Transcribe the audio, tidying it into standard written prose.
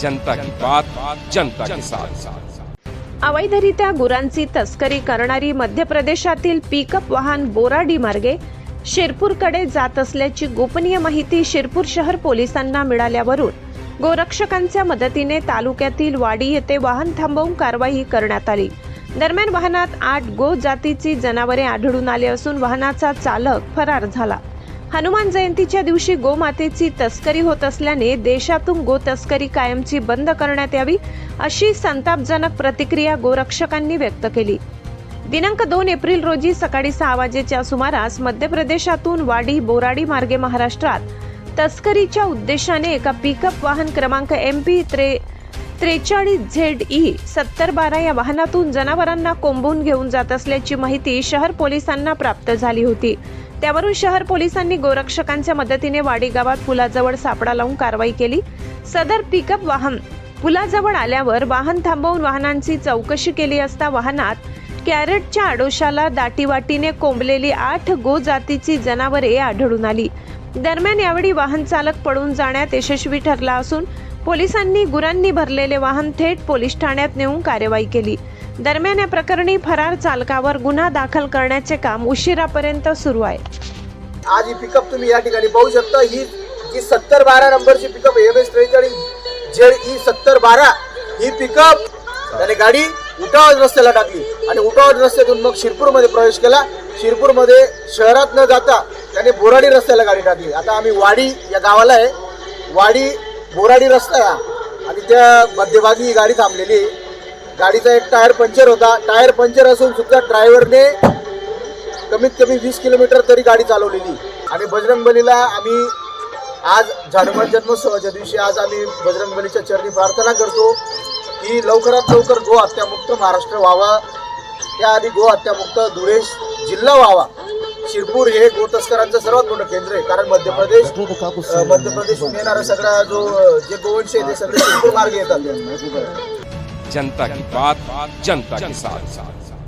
जनता की बात, जनता के साथ। अवैधरित्या गुरांची तस्करी करणारी मध्य प्रदेशातील पिकअप वाहन बोराडी मार्गे शिरपूरकडे जात असल्याची गोपनीय माहिती शिरपूर शहर पोलिसांना मिळाल्यावरून गोरक्षकांच्या मदतीने तालुक्यातील वाडी येथे वाहन थांबवून कारवाई करण्यात आली। दरम्यान वाहनात 8 गो जातीची जनावरे आढळून आले असून वाहनाचा चालक फरार झाला। हनुमान जयंतीच्या दिवशी गोमातेची तस्करी होत असल्याने देशातून गो तस्करी कायमची बंद करण्यात यावी अशी संतापजनक प्रतिक्रिया गोरक्षकांनी व्यक्त केली। दिनांक 2 एप्रिल रोजी सकाळी 6 वाजेच्या सुमारास मध्य प्रदेशातून वाडी बोराडी मार्गे महाराष्ट्रात तस्करीच्या उद्देशाने एका पिकअप वाहन क्रमांक MP 43ZE 7012 या वाहनातून जनावरांना कोंबून घेऊन जात असल्याची माहिती शहर पोलिसांना प्राप्त झाली होती। त्यावरून शहर पोलिसांनी गोरक्षकांच्या मदतीने वाडी गावात पुलाजवळ सापळा लावून कारवाई केली। सदर पिकअप वाहन पुलाजवळ आल्यावर वाहन थांबवून वाहनांची चौकशी केली असता वाहनात कॅरेटच्या आडोशाला दाटीवाटीने कोंबलेली 8 गो जातीची जनावरे आढळून आली। दरम्यान यावेळी वाहन चालक पळून जाण्यात यशस्वी ठरला असून पोलिसांनी गुरांनी भरलेले वाहन थेट पोलीस ठाण्यात नेऊन कार्यवाही केली। दरम्यान या प्रकरणी फरार चालकावर गुन्हा दाखल करण्याचे काम उशिरापर्यंत सुरू आहे। आज ही पिकअप तुम्ही या ठिकाणी पाहू शकता। ही 7012 नंबरची पिकअप MS 43ZE 7012 ही पिकअप त्याने गाडी उठावत रस्त्याला टाकली आणि उठावत रस्त्यातून मग शिरपूरमध्ये प्रवेश केला। शिरपूरमध्ये शहरात न जाता त्याने बोराडी रस्त्याला गाडी टाकली। आता आम्ही वाडी या गावाला आहे, वाडी बोराडी रस्ता आहे आणि त्या मध्यभागी ही गाडी थांबलेली आहे। गाडीचा एक टायर पंक्चर होता। टायर पंक्चर असून सुद्धा ड्रायव्हरने कमीत कमी 20 किलोमीटर तरी गाडी चालवलेली। आणि बजरंगबलीला आम्ही आज हनुमान जन्मोत्सवाच्या दिवशी आज आम्ही बजरंगबलीच्या चरणी प्रार्थना करतो की लवकरात लवकर गो हत्यामुक्त महाराष्ट्र व्हावा, त्याआधी गो हत्यामुक्त धुळे जिल्हा व्हावा। शिरपूर हे गो तस्करांचं सर्वात मोठं केंद्र आहे, कारण मध्य प्रदेशहून येणारा सगळा जे गोवंश आहे ते सगळे शिरपूर मार्गे येतात। जनता की बात, जनता के साथ।